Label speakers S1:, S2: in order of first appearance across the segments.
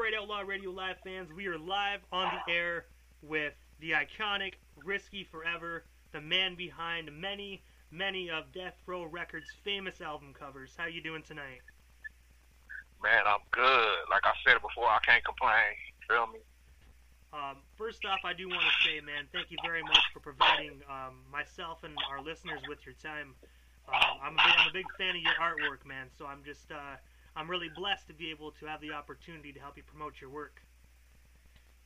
S1: right, Outlaw Radio Live fans. We are live on the air with the iconic Riskie Forever, the man behind many of Death Row Records' famous album covers. How you doing tonight?
S2: Man, I'm good. Like I said before, I can't complain. Feel me?
S1: First off, I do want to say, man, thank you very much for providing myself and our listeners with your time. I'm a big fan of your artwork, man. So I'm really blessed to be able to have the opportunity to help you promote your work.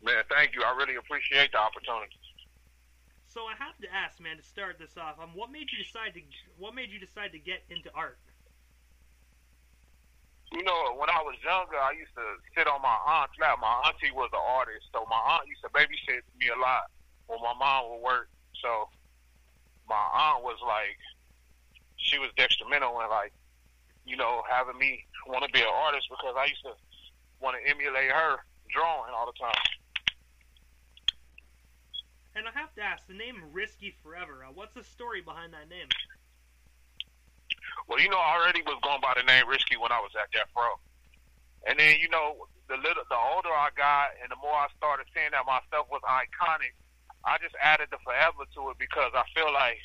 S2: Man, thank you. I really appreciate the opportunity.
S1: So I have to ask, man, to start this off, what made you decide to get into art?
S2: You know, when I was younger, I used to sit on my aunt's lap. My auntie was an artist, so my aunt used to babysit me a lot when my mom would work. So my aunt was like, she was detrimental in like, you know, having me want to be an artist because I used to want to emulate her drawing all the time.
S1: And I have to ask, the name Riskie Forever, what's the story behind that name?
S2: Well, you know, I already was going by the name Riskie when I was at Death Row. And then, you know, the older I got and the more I started seeing that my stuff was iconic, I just added the forever to it because I feel like,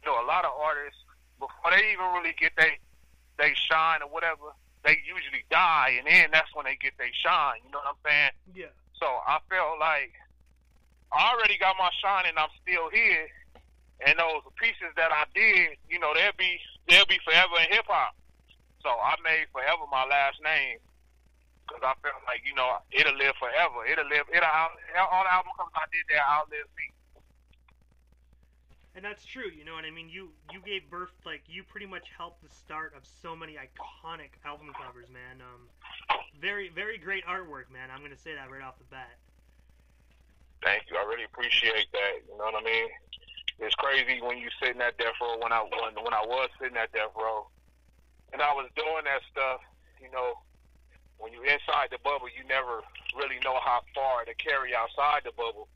S2: you know, a lot of artists, before they even really get they shine or whatever, they usually die, and then that's when they get they shine, you know what I'm saying?
S1: Yeah.
S2: So I felt like I already got my shine and I'm still here. And those pieces that I did, you know, they'll be forever in hip hop. So I made Forever my last name because I felt like, you know, it'll live forever. All the album covers I did there outlive me.
S1: And that's true, you know what I mean? You gave birth, like, you pretty much helped the start of so many iconic album covers, man. Very, very great artwork, man. I'm gonna say that right off the bat.
S2: Thank you. I really appreciate that. You know what I mean? It's crazy when you sitting at Death Row. When I was sitting at Death Row, and I was doing that stuff, you know, when you're inside the bubble, you never really know how far to carry outside the bubble,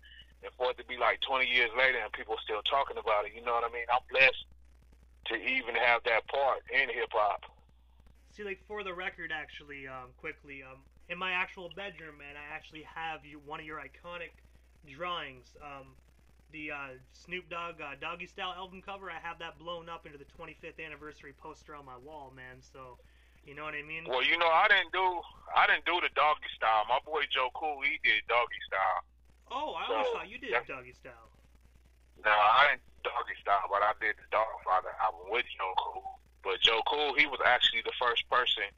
S2: and for it to be like 20 years later and people still talking about it, you know what I mean? I'm blessed to even have that part in hip hop.
S1: See, like, for the record, actually, quickly, in my actual bedroom, man, I actually have one of your iconic drawings. The Snoop Dogg Doggy Style album cover, I have that blown up into the 25th anniversary poster on my wall, man. So, you know what I mean?
S2: Well, you know, I didn't do the Doggy Style. My boy Joe Cool, he did Doggy Style.
S1: Oh, I always thought you did Doggy Style.
S2: No, I didn't Doggy Style, but I did the Dogfather album with Joe Cool. But Joe Cool, he was actually the first person,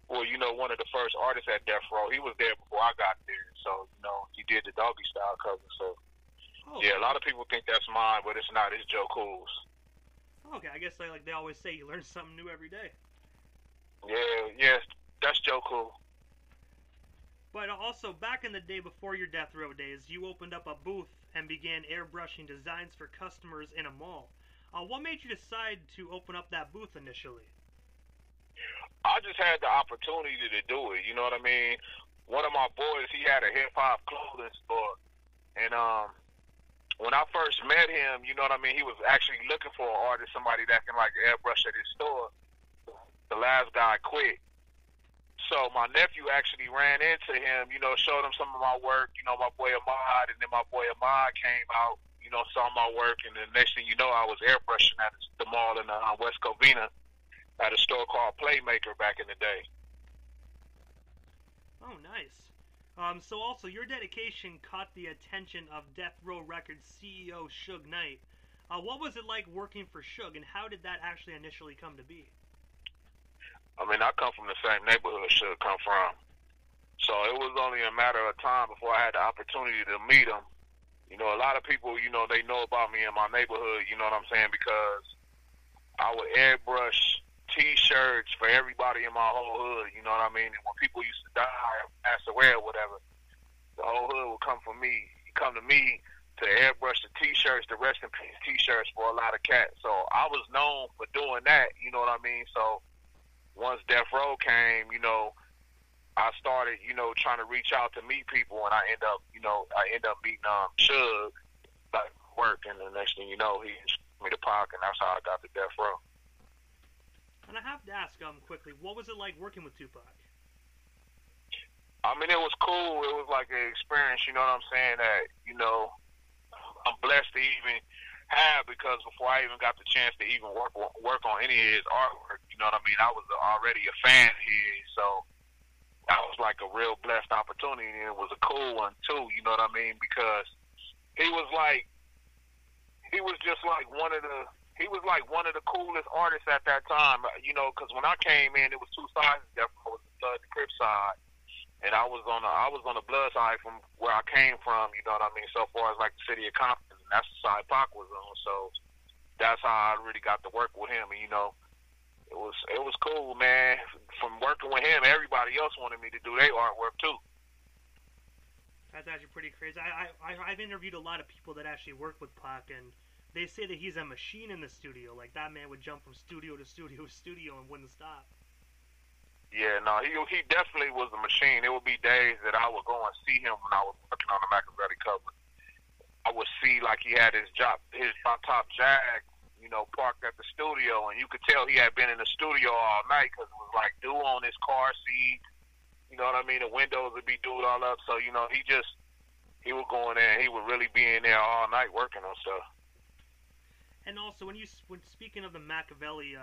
S2: well, you know, one of the first artists at Death Row. He was there before I got there, so, you know, he did the Doggy Style cover, so.
S1: Oh,
S2: yeah, a lot of people think that's mine, but it's not. It's Joe Cool's.
S1: Okay, I guess like they always say, you learn something new every day.
S2: Yeah, that's Joe Cool.
S1: But also, back in the day before your Death Row days, you opened up a booth and began airbrushing designs for customers in a mall. What made you decide to open up that booth initially?
S2: I just had the opportunity to do it. You know what I mean? One of my boys, he had a hip hop clothing store, and when I first met him, you know what I mean, he was actually looking for an artist, somebody that can like airbrush at his store. The last guy quit. So my nephew actually ran into him, you know, showed him some of my work, you know, my boy Ahmad, and then my boy Ahmad came out, you know, saw my work, and the next thing you know, I was airbrushing at the mall in West Covina at a store called Playmaker back in the day.
S1: Oh, nice. So also, your dedication caught the attention of Death Row Records CEO Suge Knight. What was it like working for Suge, and how did that actually initially come to be?
S2: I mean, I come from the same neighborhood Suge come from. So it was only a matter of time before I had the opportunity to meet him. You know, a lot of people, you know, they know about me in my neighborhood, you know what I'm saying, because I would airbrush T-shirts for everybody in my whole hood, you know what I mean? And when people used to die or pass away or whatever, the whole hood would come to me to airbrush the T-shirts, the rest in peace T-shirts for a lot of cats. So I was known for doing that, you know what I mean? So once Death Row came, you know, I started, you know, trying to reach out to meet people, and I end up meeting Suge, like, work, and the next thing you know, he introduced me to Pac, and that's how I got to Death Row.
S1: And I have to ask quickly, what was it like working with Tupac?
S2: I I mean, it was cool. It was like an experience, you know what I'm saying, that, you know, I'm blessed to even have, because before I even got the chance to even work on any of his artwork, you know what I mean, I was already a fan of his, so that was like a real blessed opportunity, and it was a cool one too, you know what I mean, because he was just like he was like one of the coolest artists at that time, you know, because when I came in, it was two sides. There was the Blood, the Crip side, and I was on the Blood side from where I came from, you know what I mean. So far as like the city of Compton, and that's the side Pac was on. So that's how I really got to work with him, and you know, it was cool, man. From working with him, everybody else wanted me to do their artwork too.
S1: That's actually pretty crazy. I've interviewed a lot of people that actually work with Pac, and they say that he's a machine in the studio. Like, that man would jump from studio to studio to studio and wouldn't stop.
S2: Yeah, no, he definitely was a machine. There would be days that I would go and see him when I was working on the Machiavelli cover. I would see like he had his drop top Jag, you know, parked at the studio, and you could tell he had been in the studio all night because it was like dew on his car seat. You know what I mean? The windows would be dewed all up. So, you know, he would go in there and he would really be in there all night working on stuff.
S1: And also, when speaking of the Machiavelli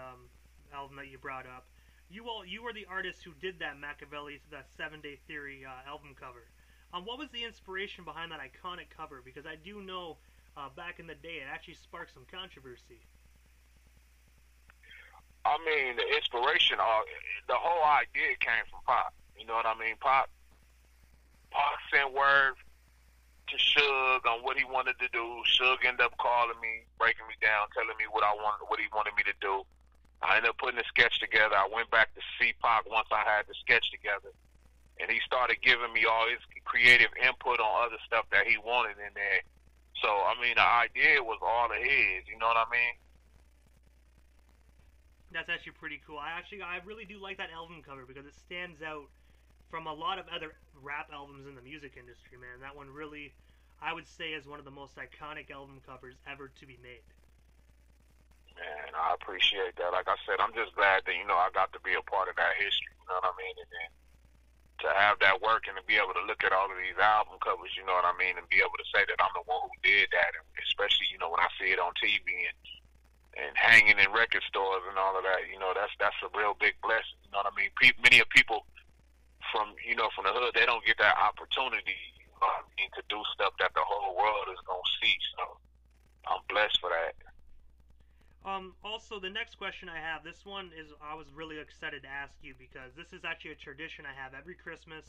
S1: album that you brought up, you were the artist who did that Machiavelli, that 7 Day Theory album cover. What was the inspiration behind that iconic cover? Because I do know back in the day it actually sparked some controversy.
S2: I mean, the inspiration, the whole idea came from Pop. You know what I mean? Pop sent word to Suge on what he wanted to do. Suge ended up calling me, breaking me down, telling me what he wanted me to do. I ended up putting a sketch together. I went back to see Pac once I had the sketch together, and he started giving me all his creative input on other stuff that he wanted in there. So, I mean, the idea was all of his, you know what I mean?
S1: That's actually pretty cool. I really do like that album cover because it stands out from a lot of other rap albums in the music industry, man. That one really, I would say, is one of the most iconic album covers ever to be made.
S2: Man, I appreciate that. Like I said, I'm just glad that, you know, I got to be a part of that history, you know what I mean? And then to have that work and to be able to look at all of these album covers, you know what I mean, and be able to say that I'm the one who did that, and especially, you know, when I see it on TV and hanging in record stores and all of that, you know, that's a real big blessing, you know what I mean? Many of people from the hood, they don't get that opportunity, you know what I mean, to do stuff that the whole world is going to see, so I'm blessed for that.
S1: Also, the next question I have, this one is, I was really excited to ask you because this is actually a tradition I have every Christmas.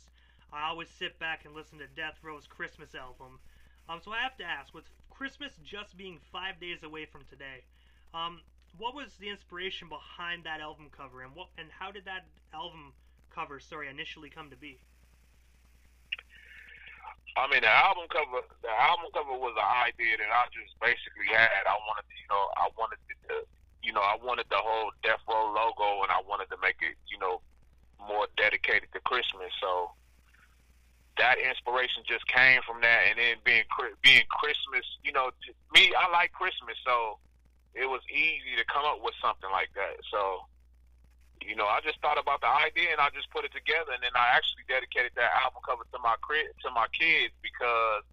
S1: I always sit back and listen to Death Row's Christmas album. So I have to ask, with Christmas just being 5 days away from today, what was the inspiration behind that album cover, and how did that album cover, initially come to be?
S2: I mean, the album cover was an idea that I just basically had. I wanted the whole Death Row logo, and I wanted to make it, you know, more dedicated to Christmas. So that inspiration just came from that, and then being Christmas, you know, me, I like Christmas, so it was easy to come up with something like that. So, you know, I just thought about the idea and I just put it together, and then I actually dedicated that album cover to my kids, because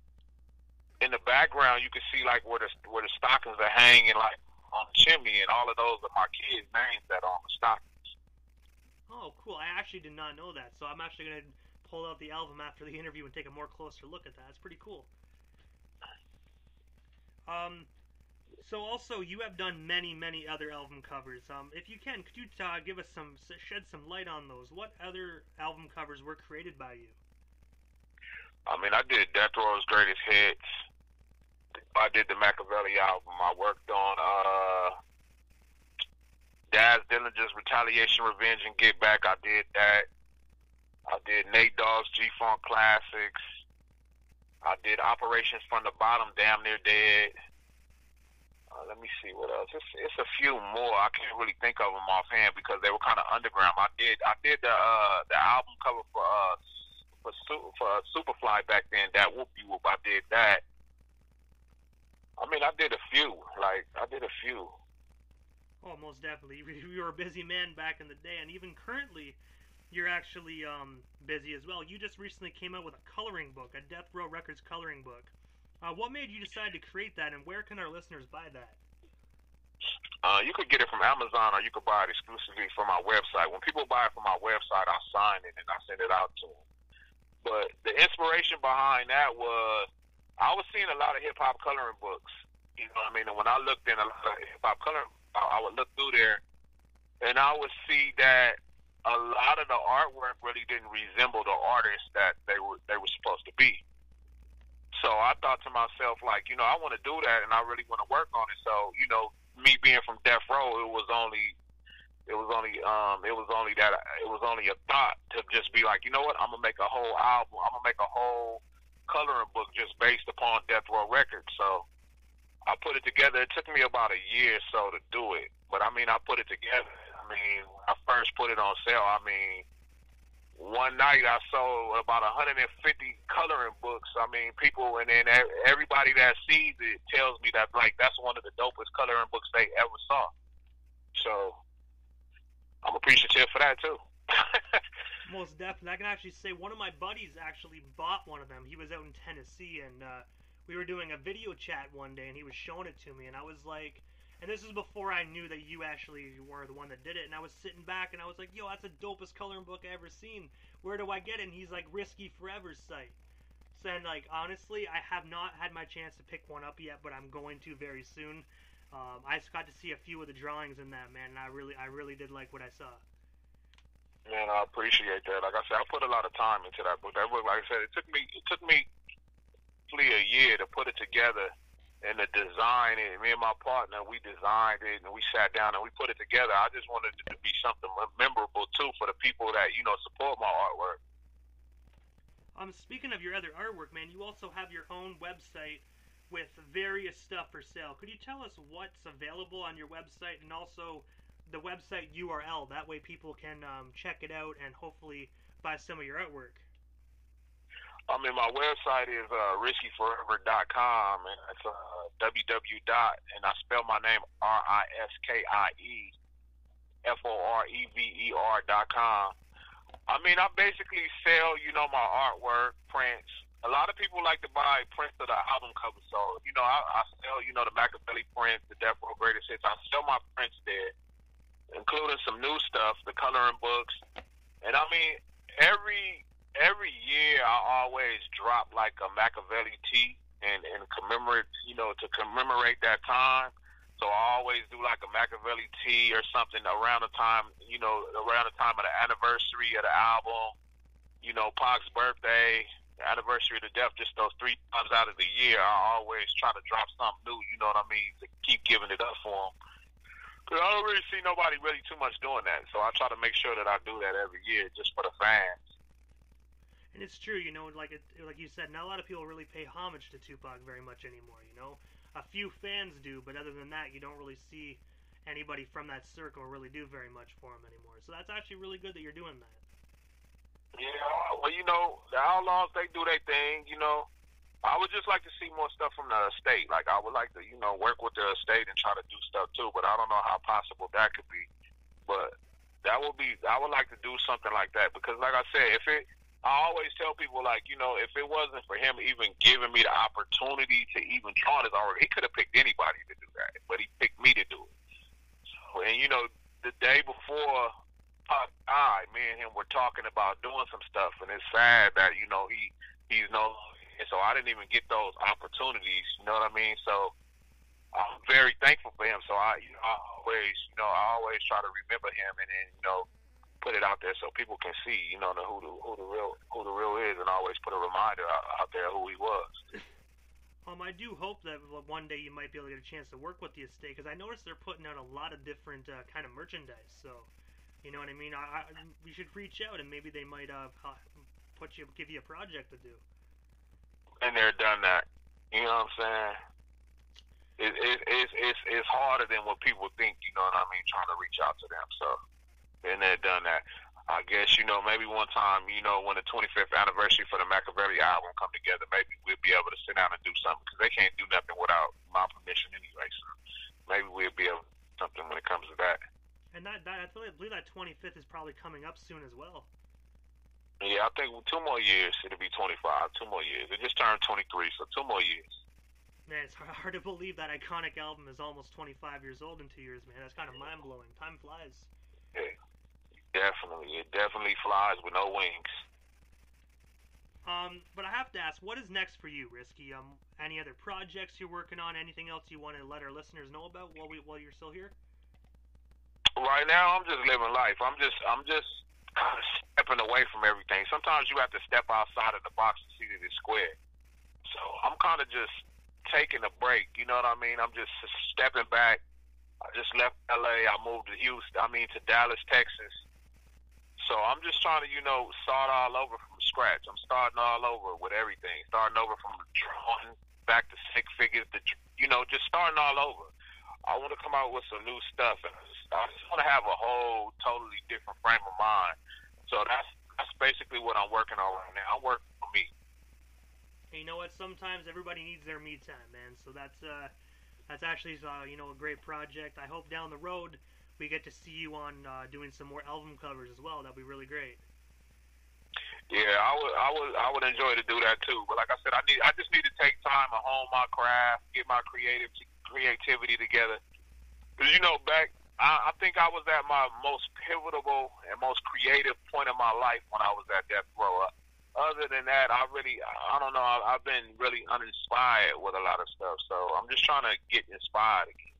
S2: in the background you can see like where the stockings are hanging like on the chimney, and all of those are my kids' names that are on the stockings.
S1: Oh, cool! I actually did not know that, so I'm actually gonna pull out the album after the interview and take a more closer look at that. It's pretty cool. So also, you have done many, many other album covers. If you can, could you shed some light on those? What other album covers were created by you?
S2: I mean, I did Death Row's Greatest Hits. I did the Machiavelli album. I worked on Daz Dillinger's Retaliation, Revenge, and Get Back. I did that. I did Nate Dogg's G-Funk Classics. I did Operations from the Bottom, Damn Near Dead. Let me see what else. It's a few more. I can't really think of them offhand because they were kind of underground. I did the album cover for Superfly back then. That Whoop You Whoop. I did that. I mean, I did a few.
S1: Oh, most definitely. You were a busy man back in the day, and even currently, you're actually busy as well. You just recently came out with a coloring book, a Death Row Records coloring book. What made you decide to create that, and where can our listeners buy that?
S2: You could get it from Amazon, or you could buy it exclusively from my website. When people buy it from my website, I sign it and I send it out to them. But the inspiration behind that was I was seeing a lot of hip hop coloring books. You know what I mean? And when I looked in a lot of hip hop coloring, I would look through there and I would see that a lot of the artwork really didn't resemble the artists that they were supposed to be. So I thought to myself, like, I want to do that and I really want to work on it. So, me being from Death Row, it was only a thought to just be like, you know what, I'm gonna make a whole album, I'm gonna make a whole coloring book just based upon Death Row Records. So I put it together. It took me about a year or so to do it, but I put it together. When I first put it on sale, one night I sold about 150 coloring books. People, and then everybody that sees it tells me that, like, that's one of the dopest coloring books they ever saw. So I'm appreciative for that too.
S1: Most definitely. I can actually say one of my buddies actually bought one of them. He was out in Tennessee, and we were doing a video chat one day, and he was showing it to me, and I was like, and this is before I knew that you actually were the one that did it, and I was sitting back, and I was like, yo, that's the dopest coloring book I ever seen. Where do I get it? And he's like, Riskie Forever's site. So, and, like, honestly, I have not had my chance to pick one up yet, but I'm going to very soon. I just got to see a few of the drawings in that, man, and I really did like what I saw.
S2: Man, I appreciate that. Like I said, I put a lot of time into that book. That book, like I said, it took me roughly a year to put it together and to design it. Me and my partner, we designed it and we sat down and we put it together. I just wanted it to be something memorable too for the people that support my artwork.
S1: Speaking of your other artwork, man, you also have your own website with various stuff for sale. Could you tell us what's available on your website, and also the website URL? That way people can check it out and hopefully buy some of your artwork.
S2: My website is riskieforever.com, and it's www. And I spell my name RiskieForever.com. I basically sell, my artwork, prints. A lot of people like to buy prints of the album cover, so I sell, the Machiavelli prints, the Death Row Greatest Hits. I sell my prints there, including some new stuff, the coloring books, and every year I always drop like a Machiavelli tee and commemorate, to commemorate that time. So I always do like a Machiavelli tee or something around the time, around the time of the anniversary of the album, Pac's birthday, the anniversary of the death, just those 3 times out of the year, I always try to drop something new, to keep giving it up for them. Because I don't really see nobody really too much doing that. So I try to make sure that I do that every year just for the fans.
S1: And it's true, like you said, not a lot of people really pay homage to Tupac very much anymore, A few fans do, but other than that, you don't really see anybody from that circle really do very much for him anymore. So that's actually really good that you're doing that.
S2: Yeah, well, the Outlaws, they do their thing, I would just like to see more stuff from the estate. Like, I would like to, work with the estate and try to do stuff too, but I don't know how possible that could be. But I would like to do something like that because, like I said, I always tell people, like, if it wasn't for him even giving me the opportunity to even draw his artwork, he could have picked anybody to do that, but he picked me to do it. So, and, the day before Pac died, me and him were talking about doing some stuff, and it's sad that, he's no, and so I didn't even get those opportunities, you know what I mean? So I'm very thankful for him. So I always try to remember him and then, put it out there so people can see, who the real is, and always put a reminder out there who he was.
S1: I do hope that one day you might be able to get a chance to work with the estate, because I noticed they're putting out a lot of different kind of merchandise. So, you know what I mean? We should reach out, and maybe they might give you a project to do.
S2: And they're done that. You know what I'm saying? It's harder than what people think. You know what I mean? Trying to reach out to them. So. And they've done that. I guess, maybe one time, when the 25th anniversary for the Machiavelli album come together, maybe we'll be able to sit down and do something, because they can't do nothing without my permission anyway. So maybe we'll be able to do something when it comes to that.
S1: And I believe that 25th is probably coming up soon as well.
S2: Yeah, I think 2 more years it'll be 25. 2 more years. It just turned 23, so 2 more years.
S1: Man, it's hard to believe that iconic album is almost 25 years old in 2 years, man. That's kind of mind blowing. Time flies.
S2: Yeah, definitely. It definitely flies with no wings.
S1: But I have to ask, what is next for you, Riskie? Any other projects you're working on? Anything else you want to let our listeners know about while you're still here?
S2: Right now, I'm just living life. I'm just kind of stepping away from everything. Sometimes you have to step outside of the box to see that it's square. So I'm kind of just taking a break. You know what I mean? I'm just stepping back. I just left LA. I moved to Dallas, Texas. So I'm just trying to, start all over from scratch. I'm starting all over with everything. Starting over from drawing back to stick figures, just starting all over. I want to come out with some new stuff, and I just want to have a whole totally different frame of mind. So that's basically what I'm working on right now. I'm working for me.
S1: Hey, you know what? Sometimes everybody needs their me time, man. So that's actually a great project. I hope down the road we get to see you on doing some more album covers as well. That'd be really great.
S2: Yeah, I would enjoy to do that too. But like I said, I just need to take time to hone my craft, get my creativity together. Because I think I was at my most pivotal and most creative point in my life when I was at Death Row. Other than that, I don't know. I've been really uninspired with a lot of stuff. So I'm just trying to get inspired again.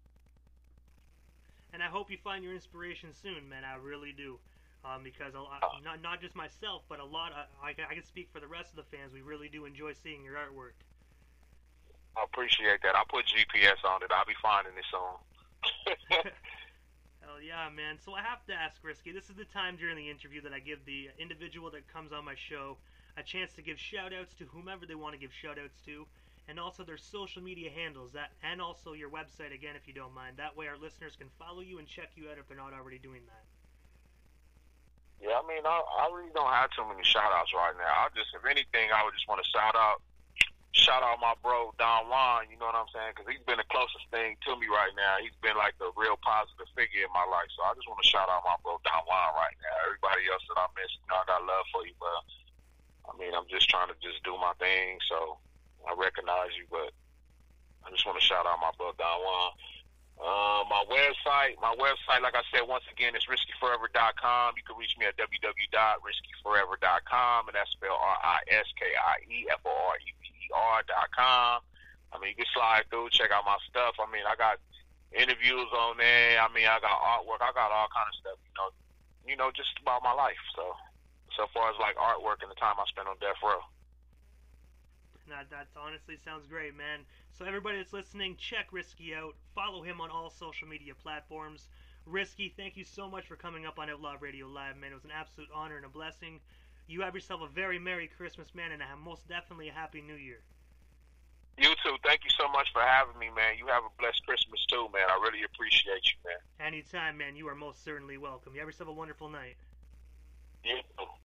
S1: And I hope you find your inspiration soon, man. I really do. Because not just myself, but I can speak for the rest of the fans. We really do enjoy seeing your artwork.
S2: I appreciate that. I'll put GPS on it. I'll be finding it soon.
S1: Hell yeah, man. So I have to ask, Riskie, this is the time during the interview that I give the individual that comes on my show a chance to give shout-outs to whomever they want to give shout-outs to, and also their social media handles, and also your website, again, if you don't mind. That way our listeners can follow you and check you out if they're not already doing that.
S2: Yeah, I mean, I really don't have too many shout-outs right now. If anything, I would just want to shout out my bro, Don Juan, you know what I'm saying? Because he's been the closest thing to me right now. He's been like the real positive figure in my life. So I just want to shout out my bro, Don Juan, right now. Everybody else that I miss, I got love for you, but I mean, I'm just trying to just do my thing. So I recognize you, but I just want to shout out my bro, Don Juan. My website, like I said, once again, is riskieforever.com. You can reach me at www.riskieforever.com, and that's spelled RISKIEFOREVER.com. I mean, you can slide through, check out my stuff. I mean, I got interviews on there. I mean, I got artwork. I got all kind of stuff, just about my life. So far as like artwork and the time I spent on Death Row.
S1: That honestly sounds great, man. So everybody that's listening, check Riskie out. Follow him on all social media platforms. Riskie, thank you so much for coming up on Outlaw Radio Live, man. It was an absolute honor and a blessing. You have yourself a very Merry Christmas, man, and most definitely a Happy New Year.
S2: You too. Thank you so much for having me, man. You have a blessed Christmas too, man. I really appreciate you, man.
S1: Anytime, man. You are most certainly welcome. You have yourself a wonderful night.
S2: You too.